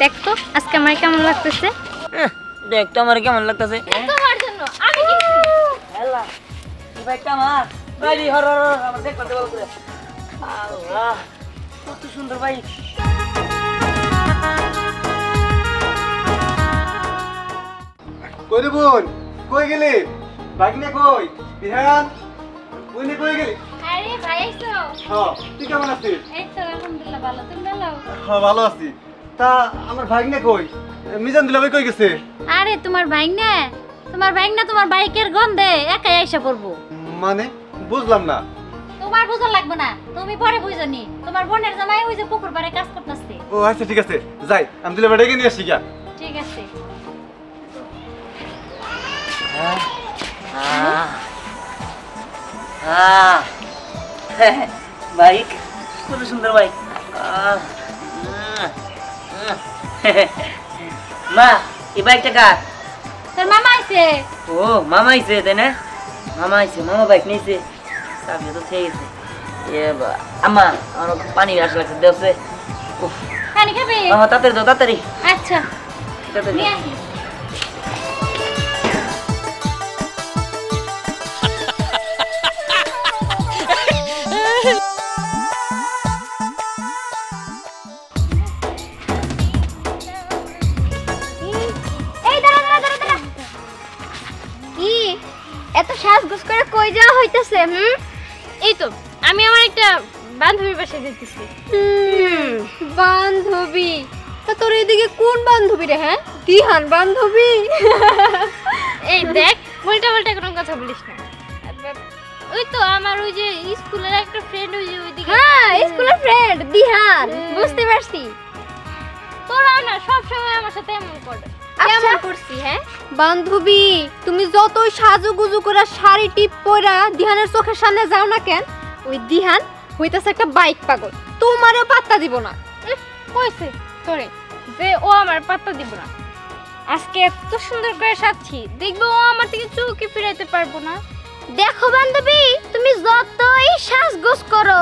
দেখ তো আজকে আমার কেমন লাগতেছে। দেখ তো আমার কেমন লাগতেছে তোমার জন্য আমি কিনছি। আল্লাহ এই বাইকটা আমার বাইরে হর হর হর, আমার দেখ করতে বল করে। আল্লাহ কত সুন্দর বাইক। কই রে বোন, কই গেলি? বাইক নিয়ে কই? বিহান কই নে কই গেলি? আরে ভাই আইছো? হ্যাঁ, তুই কেমন আছিস? এই তো আলহামদুলিল্লাহ ভালো, তুমি ভালো? হ্যাঁ ভালো আছি। তা আমার ভাই নিয়ে কই? মিজান দুলাভাই কই গেছে? আরে তোমার ভাই না তোমার বাইকের গন্ধে একাই আইসা পড়বো। মানে বুঝলাম না। তোমার বুঝা লাগবে না, তুমি পরে বুঝনি। তোমার বোনের জামাই ওই যে পুকুর পাড়ে কাজ করতেছে। ও আচ্ছা ঠিক আছে, যাই আমি দুলাভাই ডেকে নিয়ে আসি গা। ঠিক আছে। বাইক কত সুন্দর বাইক। মা এই বাইকটা কার? তোর মামা আইছে। ও মামা আইছে তাই না? মামা আইছে, মামা বাইক নিয়েছে, চাবি তো খেয়ে গেছে। আম্মা আমার পানি আসা লাগছে, দেওছে। পানি খাবে? মামা তাড়াতাড়ি দাও, তাড়াতাড়ি আচ্ছা তাড়াতাড়ি। নিয়ে আসি। এত সাজগোজ করে কই যাওয়া হইতাছে? এই তো আমি আমার একটা বান্ধবীর বাসায় যেতেছি। বান্ধবী? তা তোর এদিকে কোন বান্ধবী রে? হ্যাঁ, দিহান বান্ধবী? এই দেখ, উল্টা পাল্টা কোনো কথা বলিস না। ওই তো আমার ওই যে স্কুলের একটা ফ্রেন্ড, ওই যে ওইদিকে। হ্যাঁ, স্কুলের ফ্রেন্ড দিহান, বুঝতে পারছি। তোরা না সব সময় আমার সাথে এমন করে। কেমন করছি? হ্যাঁ বান্ধবী, তুমি যতই সাজুগুজু করে শাড়ি টিপ পরা দিহানের চোখের সামনে যাও না কেন, ওই দিহান হইতাছে একটা বাইক পাগল, তোমারও পাত্তা দিব না। কইছে তোরে যে ও আমার পাত্তা দিব না? আজকে এত সুন্দর করে সাজছি, দেখবে ও আমার থেকে চোখে ফিরাইতে পারবো না। দেখো বান্ধবী, তুমি যতই সাজগোজ করো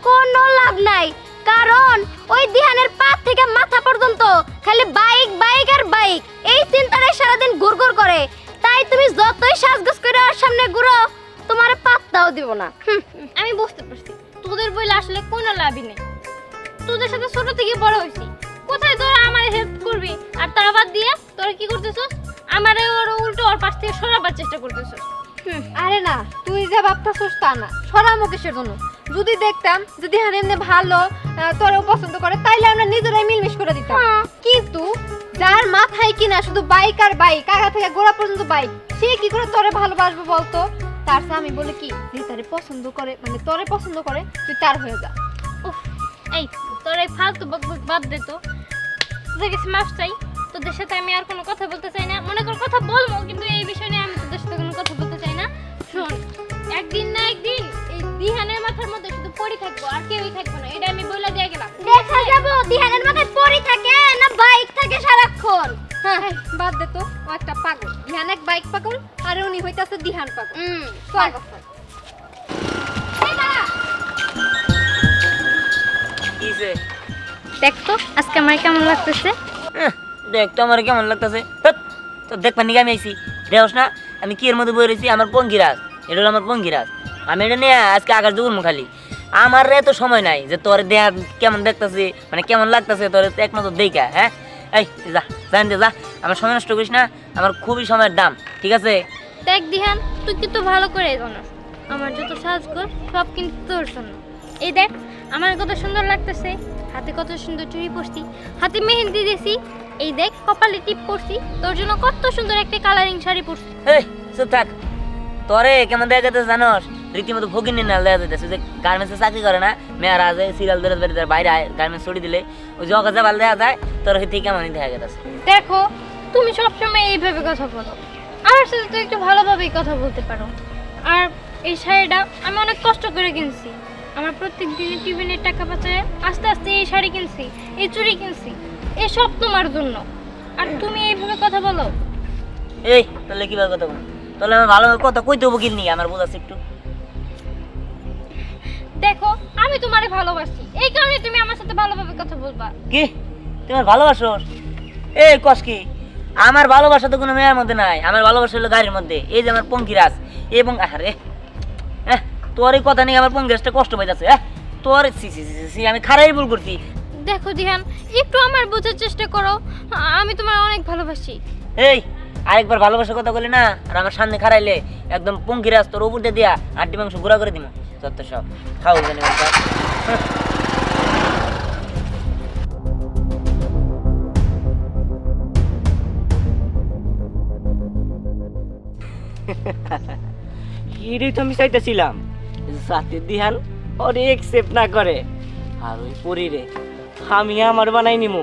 কোনো লাভ নাই, কারণ ওই দিহানের পা থেকে মাথা পর্যন্ত খালি বাইক বাইক আর বাইক, এই চিন্তাটাই সারাদিন ঘুরঘুর করে। তাই তুমি যতই সাজগোজ করে ওর সামনে ঘুরো, তোমার পাত্তাও দিব না। আমি বুঝতে পারছি তোদের বইলে আসলে কোনো লাভই নেই। তোদের সাথে ছোট থেকে বড় হইছি, কোথায় তোরা আমার হেল্প করবি, আর তার বাদ দিয়ে তোরা কি করতেছস? আমারে ওর উল্টো ওর পাশ থেকে সরাবার চেষ্টা করতেছস। আরে না, তুই যা ভাবতাছস তা না, সরামো কিসের জন্য? যদি দেখতাম যে দিহান এমনি ভালো, তোরেও পছন্দ করে, তাইলে আমরা নিজেরাই মিলমিশ করে দিতাম। কিন্তু যার মাথায় কিনা শুধু বাইক আর বাইক, আগা থেকে গোড়া পর্যন্ত বাইক, সে কি করে তোরে ভালোবাসবে বলতো? তার চেয়ে আমি বলি কি, যে তারে পছন্দ করে, মানে তোরে পছন্দ করে, তুই তার হয়ে যা। উফ, এই তোর এই ফালতু বকবক বাদ দে তো। তোদের কাছে মাফ চাই, তোদের সাথে আমি আর কোনো কথা বলতে চাই না। মনে কর কথা বলবো, কিন্তু এই বিষয় নিয়ে আমি তোদের সাথে কোনো কথা বলতে চাই না। শোন, একদিন না একদিন এই দিহানের মাথার মধ্যে শুধু পড়ি থাকবো, আর কেউই থাকবো না, এটা আমি বলে দিয়ে গেলাম। দেখা যাবো দিহানের মাথায় পড়ি থাকে না বাইক থাকে সারাক্ষণ। হ্যাঁ বাদ দে তো, ও একটা পাগল। দিহান এক বাইক পাগল, আর উনি হইতাছে দিহান পাগল। পাগল। কিসে? দেখ তো আজকে আমার কেমন লাগতেছে। দেখ তো আমার কেমন লাগতেছে। তো দেখ পানি আমি আইছি, দেখ না আমি কি এর মধ্যে বই রয়েছি। আমার পঙ্গিরাজ, এটা হলো আমার পঙ্গিরাজ। আমি এটা নিয়ে আজকে আকাশ দুগুর খালি। আমার এত সময় নাই যে তোর দেয়া কেমন দেখতেছে, মানে কেমন লাগতেছে তোর এক নজর দেখা। হ্যাঁ এই যা জান দে, যা, আমার সময় নষ্ট করিস না, আমার খুবই সময়ের দাম, ঠিক আছে? দেখ দিহান, তুই কিন্তু ভালো করে জানো আমার যত সাজগোজ সব কিন্তু তোর জন্য। এই দেখ আমার কত সুন্দর লাগতেছে, হাতে কত সুন্দর চুড়ি পরছি, হাতে মেহেন্দি দিয়েছি, এই দেখ কপালে টিপ পরছি, তোর জন্য কত সুন্দর একটা কালারিং শাড়ি পরছি। এই চুপ থাক, তোরে কেমন দেখা যাচ্ছে জানোস? রীতিমতো ভগিনী নাল দেখা যাইতেছে। যে গার্মেন্টসে চাকরি করে না মেয়েরা, আছে সিরিয়াল ধরে ধরে বাইরে গার্মেন্টস ছড়ি দিলে ওই যে অকাজে ভালো দেখা যায়, তোর হইতে কেমনই দেখা যাচ্ছে। দেখো তুমি সবসময় এইভাবে কথা বলো, আমার সাথে তো একটু ভালোভাবেই কথা বলতে পারো। আর এই শাড়িটা আমি অনেক কষ্ট করে কিনছি, আমার প্রত্যেক দিনে টিফিনের টাকা বাঁচায় আস্তে আস্তে এই শাড়ি কিনছি, এই চুড়ি কিনছি, এসব তোমার জন্য। আর তুমি এইভাবে কথা বলো? এই তাহলে কিভাবে কথা বল? তাহলে আমি ভালো কথা কই দেবো কিনি, আমার বোঝাচ্ছে একটু। দেখো আমি তোমারে ভালোবাসি, এই কারণে তুমি আমার সাথে ভালোভাবে কথা বলবা। কি তোমার ভালোবাসো? এই কষ্কি, আমার ভালোবাসা তো কোনো মেয়ের মধ্যে নাই, আমার ভালোবাসা হলো গাড়ির মধ্যে। এই যে আমার পঙ্কিরাজ এবং আরে তোর এই কথা নিয়ে আমার পঙ্কিরাজটা কষ্ট পাইতেছে। তোর আমি খারাই ভুল করছি। দেখো দিহান, একটু আমার বোঝার চেষ্টা করো, আমি তোমার অনেক ভালোবাসি। এই আরেকবার ভালোবাসার কথা বলি না, আর আমার সামনে খারাইলে একদম পঙ্কিরাজ তোর উপর দিয়ে দিয়া আড্ডি মাংস গুঁড়া করে দিব। যত সব খাও জানি এটাই তো আমি চাইতেছিলাম, যাতে দিহান ওরে একসেপ্ট না করে, আর ওই পরিরে আমি আমার বানাই নিমু,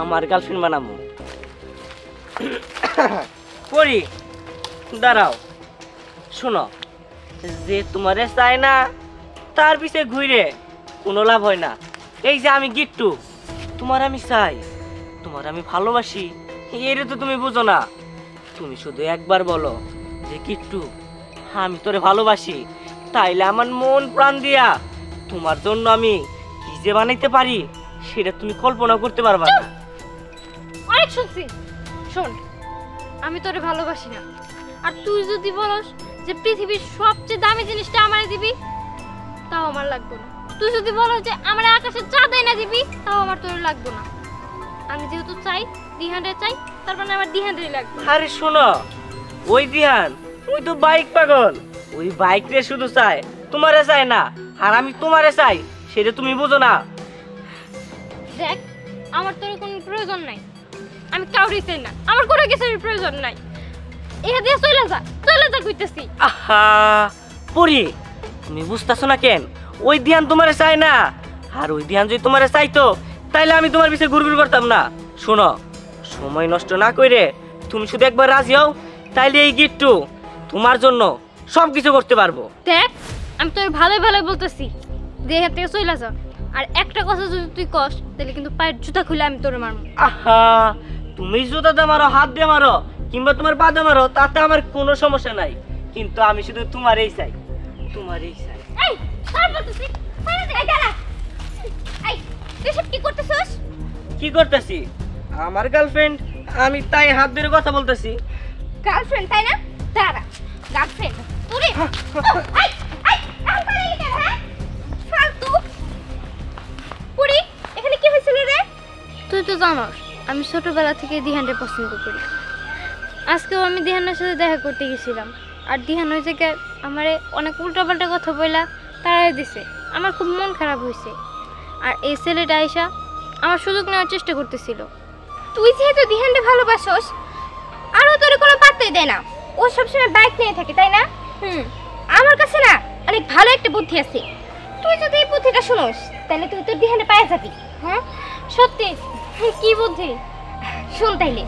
আমার গার্লফ্রেন্ড বানাবো। পরি দাঁড়াও, শোনো, যে তোমারে চায় না তার পিছে ঘুরে কোনো লাভ হয় না। এই যে আমি গিট্টু, তোমার আমি চাই, তোমার আমি ভালোবাসি, এটা তো তুমি বুঝো না। তুমি শুধু একবার বলো যে গিট্টু আমি তোরে ভালোবাসি, তাইলে আমার মন প্রাণ দিয়া তোমার জন্য আমি কি যে বানাইতে পারি সেটা তুমি কল্পনা করতে পারবা না। অনেক শুনছি, শোন, আমি তোরে ভালোবাসি না। আর তুই যদি বলস যে পৃথিবীর সবচেয়ে দামি জিনিসটা আমারে দিবি, তাও আমার লাগবে না। তুই যদি বলস যে আমার আকাশের চাঁদ এনে দিবি, তাও আমার তোরে লাগবে না। আমি যেহেতু চাই, দিহানরে চাই, তার মানে আমার দিহানরে লাগবে। আরে শোনো, ওই দিহান ওই তো বাইক পাগল, ওই বাইক রে শুধু চায়, তোমারে চায় না। আর আমি তোমারে চাই, সেটা তুমি বুঝো না। দেখ, আমার তোর কোনো প্রয়োজন নাই, আমি কাউরি চাই না, আমার কোনো কিছুর প্রয়োজন নাই। এখান দিয়ে চলে যা কইতেছি। আহা পরি, তুমি বুঝতেছো না কেন? ওই ধ্যান তোমারে চায় না, আর ওই ধ্যান যদি তোমারে চাইতো তাইলে আমি তোমার পিছে ঘুরঘুর করতাম না। শোনো, সময় নষ্ট না করে তুমি শুধু একবার রাজি হও, তাইলে এই গিট্টু তোমার জন্য সব কিছু করতে পারবো। দেখ, আমি তোর ভালোই ভালোই বলতেছি, দেহ থেকে চলে যা। আর একটা কথা যদি তুই কস, তাহলে কিন্তু পায়ের জুতা খুলে আমি তোরে মারবো। আহা, তুমি জুতাতে মারো, হাত দিয়ে মারো, কিংবা তোমার পা দিয়ে মারো, তাতে আমার কোনো সমস্যা নাই, কিন্তু আমি শুধু তোমারই চাই, তোমারই চাই। এই, তার বলতেছি, এই দাঁড়া। এই, তুই সব কি করতেছিস? কি করতেছি? আমার গার্লফ্রেন্ড, আমি তাই হাত ধরে কথা বলতেছি। গার্লফ্রেন্ড তাই না? দাঁড়া, গার্লফ্রেন্ড তোরে। এই, পারে লিখে হ্যাঁ? ফালতু। পুরি, এখানে কি হয়েছিল রে? তুই তো জানোস আমি ছোটবেলা থেকে দিহানকে পছন্দ করি। আজকেও আমি দিহানের সাথে দেখা করতে গেছিলাম, আর দিহান ওই জায়গায় আমারে অনেক উল্টাপাল্টা কথা বইলা তাড়াই দিছে। আমার খুব মন খারাপ হয়েছে। আর এই ছেলেটা আইসা আমার সুযোগ নেওয়ার চেষ্টা করতেছিল। তুই যেহেতু দিহানকে ভালোবাসোস, আর ও তোর কোনো পাত্তাই দেয় না, ও সবসময় বাইক নিয়ে থাকে, তাই না? আমার কাছে না অনেক ভালো একটা বুদ্ধি আছে। তুই যদি এই বুদ্ধিটা শুনোস, তাহলে তুই তোর দিহানে পায়ে যাবি। হ্যাঁ সত্যি? কি বুদ্ধি? শুন তাইলে।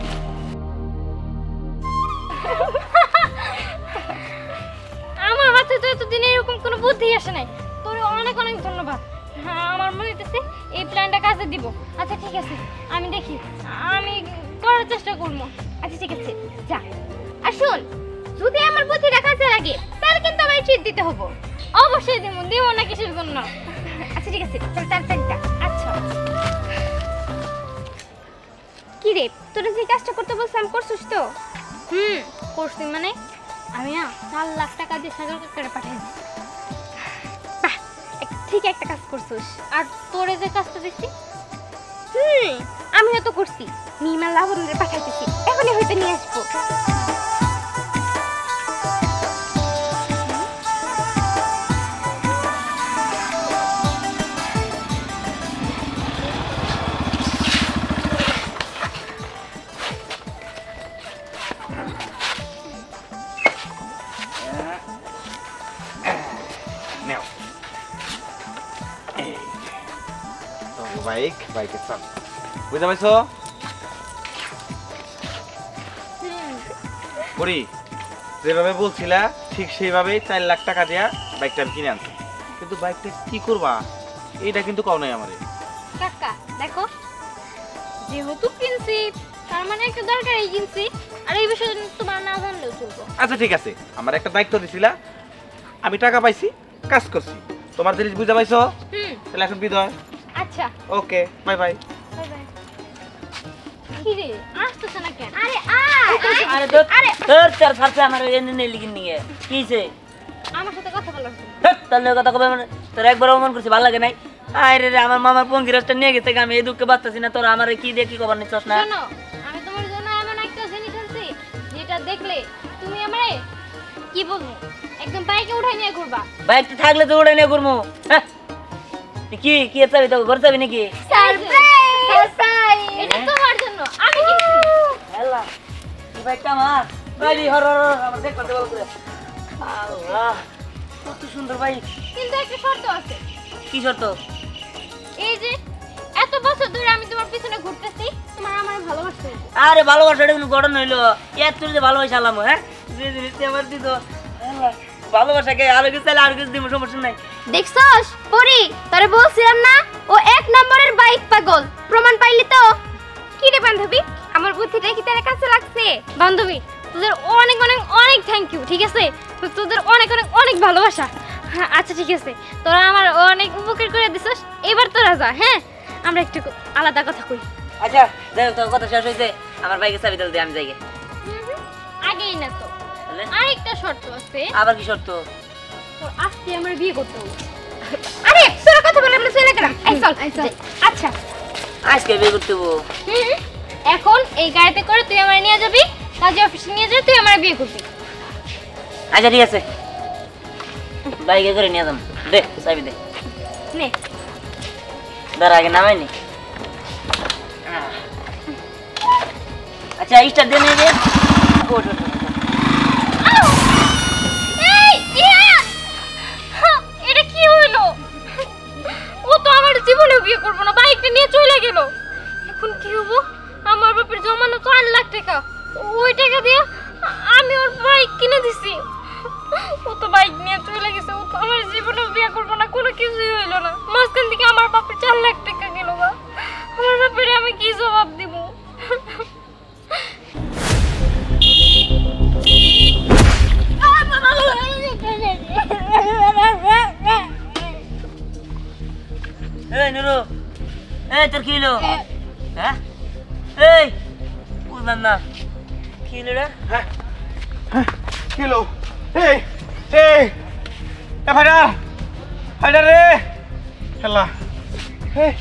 আমার মাথায় তো এতদিন এরকম কোনো বুদ্ধি আসে নাই। তোর অনেক অনেক ধন্যবাদ। হ্যাঁ, আমার মনে হইতেছে এই প্ল্যানটা কাজে দিব। আচ্ছা ঠিক আছে, আমি দেখি, আমি করার চেষ্টা করবো। আচ্ছা ঠিক আছে, যা। আর শুন, যদি আমার বুদ্ধিটা কাজে লাগে, তাহলে কিন্তু আমার ট্রিট দিতে হবে। অবশ্যই দিব, দিব না কিসের জন্য। আচ্ছা ঠিক আছে, চল তাড়াতাড়ি যা। আচ্ছা। কি রে, তোরা যে কাজটা করতে বলছিলাম করছিস তো? করছি মানে আমি না 4 লাখ টাকা দিয়ে সাগর কাকারে পাঠাইছি। বাহ, ঠিক একটা কাজ করছিস। আর তোরে যে কাজটা দিচ্ছি, আমিও তো করছি। মিমা লাবণীরে পাঠাইতেছি, এখনই হয়তো নিয়ে আসবো। বাইকে চাপ, বুঝতে পারছো? বুড়ি যেভাবে বলছিলা ঠিক সেইভাবেই 4 লাখ টাকা দিয়া বাইকটা আমি কিনে আনছি, কিন্তু বাইকটা কি করবা এইটা কিন্তু কও নাই আমারে। কাকা দেখো, যেহেতু কিনছি তার মানে একটা দরকারই কিনছি, আর এই বিষয়ে তোমার না জানলেও চলবো। আচ্ছা ঠিক আছে, আমার একটা দায়িত্ব দিছিলা, আমি টাকা পাইছি, কাজ করছি, তোমার জিনিস বুঝতে পাইছো? তাহলে এখন বিদায়। আচ্ছা, ওকে, বাই বাই। Bye bye. কি রে আসতেছ না কেন? আরে আরে তোর তোর চার ফারছে আমার এনে নে লিখিন নিয়ে কিছে আমার সাথে কথা বলার জন্য। তাহলে কথা কবে মানে তোর একবার অমন করছি ভালো লাগে নাই আরে রে আমার মামার পঙ্গিরাজটা নিয়ে গেছে আমি এই দুঃখে বাঁচতেছি না তোর আমার কি দিয়ে কি খবর নিচ্ছস না শোনো, আমি তোমার জন্য এমন একটা জিনিস আনছি যেটা দেখলে তুমি আমারে কি বলবো একদম বাইকে উঠাই নিয়ে ঘুরবা। বাইকটা থাকলে তো ওড়াই নিয়ে ঘুরমু হ্যাঁ কি কি চাবি তো ঘর চাবি নাকি সারপ্রাইজ এটা তোমার জন্য আমি কিনছি। হেলা এই বাইকটা আমার বাইরে হর হর হর, আমার দেখ করতে বল করে আল্লাহ কত সুন্দর বাইক কিন্তু একটা শর্ত আছে। কি শর্ত এই যে এত বছর ধরে আমি তোমার পিছনে ঘুরতেছি, তোমার আমার ভালোবাসতে হবে। আরে ভালোবাসাটা কোনো গঠন হইলো এত যে ভালোবাসা আলাম হ্যাঁ যে জিনিস আমার দিত ভালোবাসাকে আরো কিছু চাইলে আরো কিছু দিব সমস্যা নাই দেখছস পরি তোরে বলছিলাম না ও এক নম্বরের বাইক পাগল প্রমাণ পাইলি তো কি রে বান্ধবী আমার বুদ্ধিটা কি তোর কাছে লাগছে বান্ধবী তোদের অনেক অনেক অনেক থ্যাংক ইউ, ঠিক আছে? তো তোদের অনেক অনেক অনেক ভালোবাসা। হ্যাঁ আচ্ছা ঠিক আছে, তোরা আমার অনেক উপকার করে দিছিস। এবার তোরা যা, হ্যাঁ আমরা একটু আলাদা কথা কই। আচ্ছা যাই হোক তোর কথা শেষ হয়েছে আমার বাইকের চাবি তাহলে দে আমি যাই গে। আগেই না তো, তাহলে আরেকটা শর্ত আছে। আবার কি শর্ত তোর আজকে আমার বিয়ে করতে হবে। আরে তোর কথা বলে আমরা চলে গেলাম এই চল যাই। আচ্ছা আজকে বিয়ে করতে হবো এখন এই গাড়িতে করে তুই আমার নিয়ে যাবি, কাজে অফিসে নিয়ে যাবি, তুই আমার বিয়ে করবি। আচ্ছা ঠিক আছে বাইকে করে নিয়ে যাম দে চাবি দে নে দাঁড়া আগে নামাইনি আচ্ছা স্টার্ট দে নিয়ে গে ওঠ ওঠ, ওঠ। এই ইয়া এটা কি হইলো? ও তো আমার জীবনে বিয়ে করবো না, বাইকটা নিয়ে চলে গেল। এখন কি হবো? আমার বাপের জমানো 4 লাখ টাকা, ওই টাকা দিয়ে আমি ওর বাইক কিনে দিছি। ও তো বাইক নিয়ে চলে গেছে, ও তো আমার জীবনে বিয়ে করবো না, কোনো কিছুই হইলো না। মাঝখান থেকে আমার বাপের 4 লাখ টাকা গেল। আমার বাপের আমি কি জবাব দিব? এই নুরু এই তোর কি হলো হ্যাঁ এই বুঝলাম না কি হলো রে কিলো এই এই এ ভাইরা ভাইরা রে খেলা এই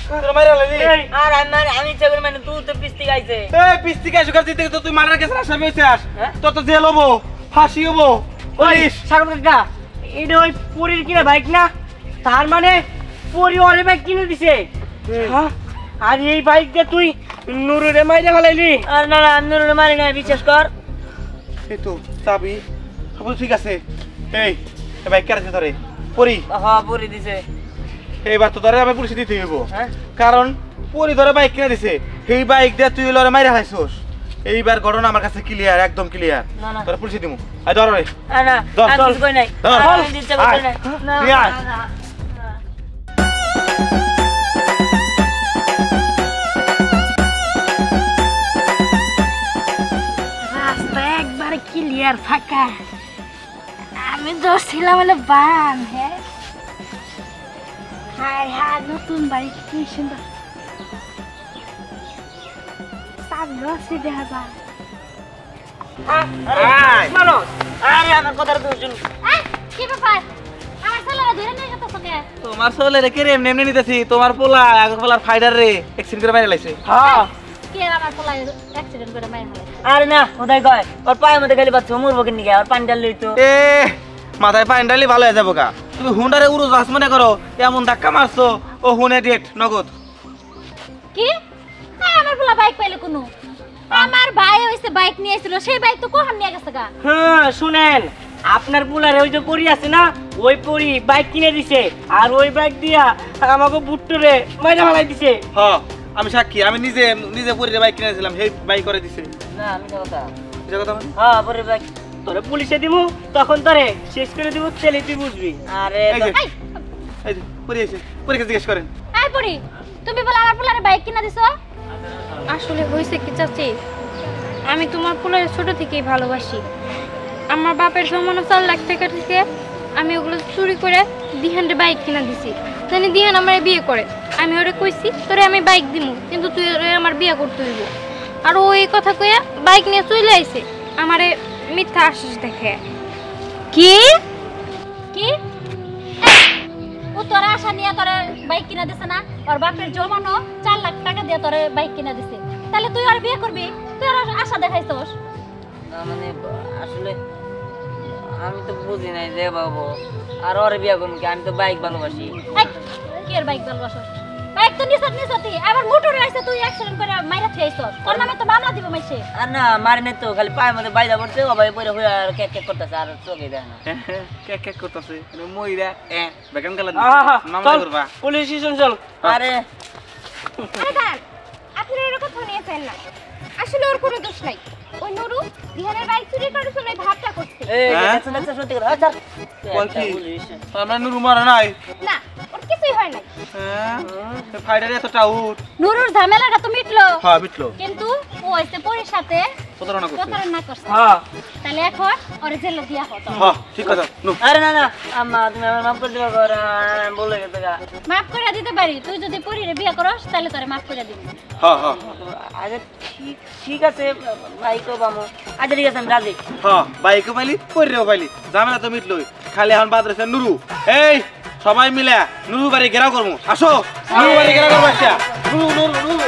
তোরা মাইরা লাগলি আর আমি ইচ্ছা করে মানে তুই তো পিস্তি গাইছে এই পিস্তি কাজ করতে তো তুই মারার কাছে আসামি হইছে আস হ্যাঁ? তো তো জেল হবো ফাঁসি হবো পুলিশ সাগর কাকা এটা ওই পরীর কিনা বাইক না তার মানে পরি ওরে বাইক কিনে দিছে হ্যাঁ আর এই বাইক দিয়ে তুই নুরুরে মাইরে ফেলাইলি আর না না আমি নুরুরে মারি না বিশ্বাস কর এই তো চাবি সব ঠিক আছে এই ভাই কেন ধরে পরি হ্যাঁ পরি দিছে এইবার তো ধরে আমি পুলিশে দিতে হইব হ্যাঁ কারণ পরি ধরে বাইক কিনে দিছে এই বাইক দিয়ে তুই লরে মাইরা খাইছস এইবার ঘটনা আমার কাছে ক্লিয়ার একদম ক্লিয়ার না, না। তোরা পুলিশে দিমু আই ধর রে আর না ধর, আমি ধর। কিছু কই নাই ধর। আর আমি ইচ্ছা করতে নাই না নিয়ে আয়। না, না। রাস্তা একবারে ক্লিয়ার ফাঁকা। আমি ধরছিলাম হলে বান। হ্যাঁ হায় হায় নতুন বাড়ি কি সুন্দর, চাবিও আছে দেখা যায়। মানুষ আরে আমার কথাটা তো শুন কি ব্যাপার? আমার ছেলেরা ধরে নিয়ে গেছে তোকে। তোমার সোলে রে কে রে এমনি এমনি নিতেছি তোমার পোলা আগে পোলার ফাইডার রে এক্সিডেন্ট করে মাইরা লাইছে হ্যাঁ কে আর আমার পোলা অ্যাক্সিডেন্ট করে মারা হলো? আরে না কোথায় কয় ওর পায়ের মধ্যে খালি বাচ্চা মরবো কিনি গে আর পানি ডাল লইতো এ মাথায় পানি ডালি ভালো হয়ে যাবো গা তুমি হুন্ডারে উড়ো যাস মনে করো এমন ধাক্কা মারছো ও হুনে ডেট নগদ কি? আমার পোলা বাইক পাইলো কোনো? আমার ভাই হইছে বাইক নিয়ে এসেছিল, সেই বাইক তো কোহান নিয়ে গেছে গা। হ্যাঁ শুনেন আপনার পুলারে ওই যে পরি আছে না ওই পরি বাইক কিনে দিছে আর ওই বাইক দিয়া আমাকে বুট্টুরে মাইরা ফেলাই দিছে হ আমি সাক্ষী আমি নিজে নিজে পরিরে বাইক কিনেছিলাম সেই বাইক করে দিছে না আমি তো কথা এটা কথা মানে? হ্যাঁ পরে দেখ তোরে পুলিশে দিমু তখন তোরে শেষ করে দিব ছেলে তুই বুঝবি আরে এই যে এই যে পরি এসে পরীকে জিজ্ঞেস করেন আই পড়ি, তুমি বলে আমার পোলারে বাইক কিনা দিছো? আসলে হইছে কি চাচি, আমি তোমার পোলারে ছোট থেকেই ভালোবাসি। আমার বাপের জমানো 4 লাখ টাকা থেকে আমি ওগুলো চুরি করে দিহানরে বাইক কিনা দিছি, জানি দিহান আমার বিয়ে করে। আমি ওরে কইছি তোরে আমি বাইক দিমু, কিন্তু তুই ওরে আমার বিয়ে করতে হইব। আর ও এই কথা কইয়া বাইক নিয়ে চলে আইছে আমারে মিথ্যা আশ্বাস দেখে। কি কি ও তোর আশা নিয়ে তোর বাইক কিনা দিছে না? ওর বাপের জমানো 4 লাখ টাকা দিয়ে তোর বাইক কিনা দিছে, তাহলে তুই আর বিয়ে করবি? তুই আর আশা দেখাইছস? না মানে আসলে আমি তো বুঝি নাই যে বাবু আর ওরে বিয়া করুন কি, আমি তো বাইক ভালোবাসি। এই, কি এর বাইক ভালোবাসস? বাইক তো নিছাতি আবার মোটরে আইছে, তুই অ্যাক্সিডেন্ট করে মাইরা থইছস, তোর নামে তো মামলা দিব মাইছে। আর না মারি নাই তো, খালি পায়ের মধ্যে বাইদা পড়ছে, ও ভাই পরে হয়ে আর কেক কেক করতেছে আর চোখে দেয় না। কেক কেক করতেছে মইরা বেকান গেল আহা, মামলা চল, করবা। পুলিশ স্টেশন চল। আরে আরে দাঁড়ান, আপনারা এরকম কথা নিয়েছেন না। আসলে ওর কোনো দোষ নাই। ওই নুরু দিহানের বাইক চুরি করার সময় ভাবটা করছে। এই হ্যাঁ? দেখছেন দেখছেন সত্যি করে আচ্ছা কয় কি? আমরা নুরু মারা নাই। না, ওর কিছুই হয় নাই। হ্যাঁ ফাইটারে এত টাউট। নুরুর ঝামেলাটা তো মিটলো, হ্যাঁ বিটলো কিন্তু ও হইছে পরির সাথে প্রতারণা করছে। প্রতারণা করছে। হ্যাঁ তাহলে এখন ওর জেলে দিয়া হতো। হ্যাঁ ঠিক কথা নু আরে না না আম্মা তুমি আমার মাফ করে দিবা গো, বলে গেছে গা। মাফ করে দিতে পারি, তুই যদি পরিরে বিয়ে করস তাহলে তোরে মাফ করে দিবি। হ্যাঁ হ্যাঁ আচ্ছা ঠিক আছে ভাই কো বামু, আচ্ছা ঠিক আছে আমি রাজি। হ্যাঁ বাইকও পাইলি পরেও পাইলি, ঝামেলা তো মিটলই, খালি এখন বাদ রয়েছে নুরু। এই সবাই মিলে নুরু বাড়ি ঘেরাও করবো, আসো নুরু বাড়ি ঘেরাও করবো। নুরু নুরু নুরু